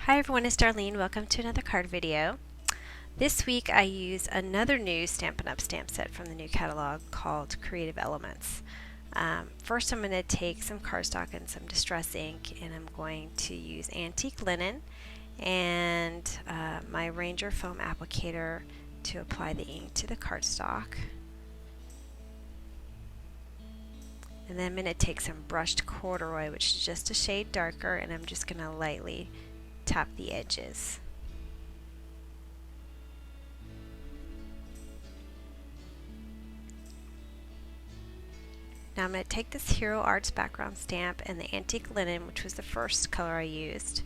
Hi everyone, it's Darlene. Welcome to another card video. This week I use another new Stampin' Up! Stamp set from the new catalog called Creative Elements. First I'm going to take some cardstock and some distress ink, and I'm going to use antique linen and my Ranger foam applicator to apply the ink to the cardstock. And then I'm going to take some brushed corduroy, which is just a shade darker, and I'm just going to lightly tap the edges. Now I'm going to take this Hero Arts background stamp and the antique linen, which was the first color I used,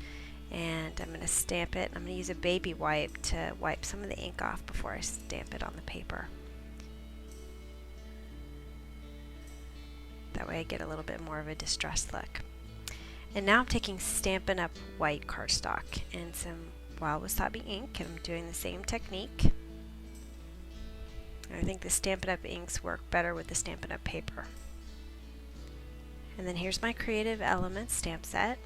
and I'm going to stamp it. I'm going to use a baby wipe to wipe some of the ink off before I stamp it on the paper. That way I get a little bit more of a distressed look. And now I'm taking Stampin' Up! White cardstock and some Wild Wasabi ink, and I'm doing the same technique. And I think the Stampin' Up! Inks work better with the Stampin' Up! Paper. And then here's my Creative Elements stamp set.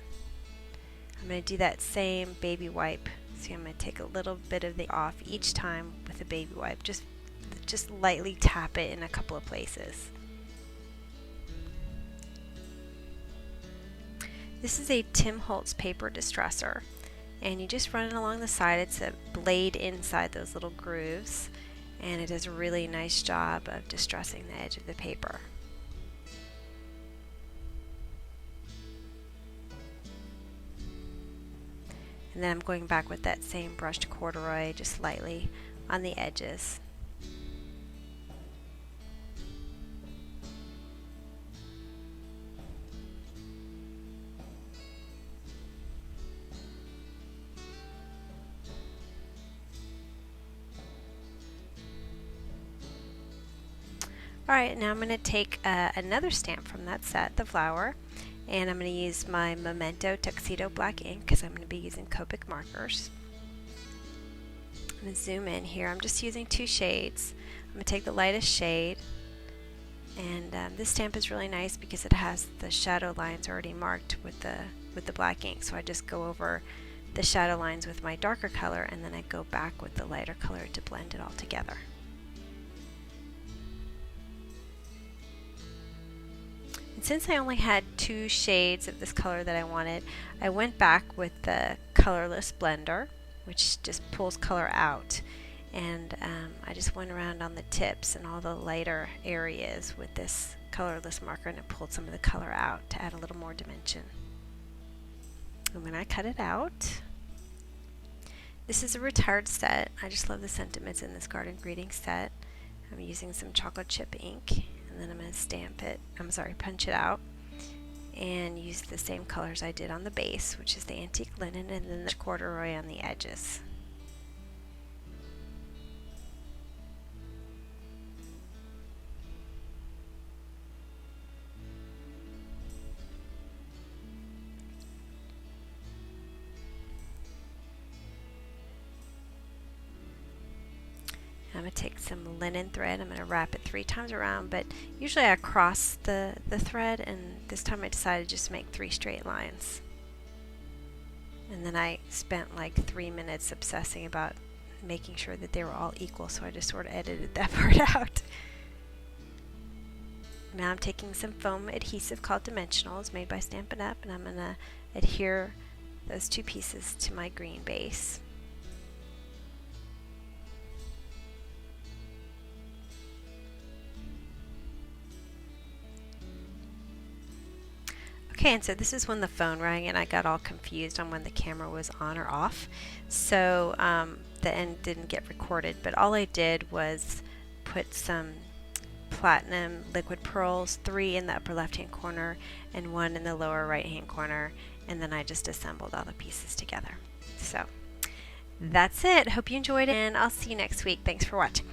I'm going to do that same baby wipe. See, I'm going to take a little bit of the off each time with a baby wipe. Just lightly tap it in a couple of places. This is a Tim Holtz paper distresser, and you just run it along the side. It's a blade inside those little grooves, and it does a really nice job of distressing the edge of the paper. And then I'm going back with that same brushed corduroy, just lightly on the edges. Alright, now I'm going to take another stamp from that set, the flower, and I'm going to use my Memento Tuxedo black ink because I'm going to be using Copic markers. I'm going to zoom in here. I'm just using two shades. I'm going to take the lightest shade, and this stamp is really nice because it has the shadow lines already marked with the black ink, so I just go over the shadow lines with my darker color, and then I go back with the lighter color to blend it all together. And since I only had two shades of this color that I wanted, I went back with the colorless blender, which just pulls color out, and I just went around on the tips and all the lighter areas with this colorless marker, and it pulled some of the color out to add a little more dimension. And when I cut it out, this is a retired set. I just love the sentiments in this garden greeting set. I'm using some chocolate chip ink, and then I'm going to stamp it, punch it out, and use the same colors I did on the base, which is the antique linen and then the corduroy on the edges. I'm going to take some linen thread. I'm going to wrap it 3 times around, but usually I cross the thread, and this time I decided just to make 3 straight lines. And then I spent like 3 minutes obsessing about making sure that they were all equal, so I just sort of edited that part out. Now I'm taking some foam adhesive called Dimensionals made by Stampin' Up, and I'm going to adhere those 2 pieces to my green base. Okay, and so this is when the phone rang and I got all confused on when the camera was on or off. So the end didn't get recorded, but all I did was put some platinum liquid pearls, 3 in the upper left hand corner and 1 in the lower right hand corner, and then I just assembled all the pieces together. So that's it. Hope you enjoyed it, and I'll see you next week. Thanks for watching.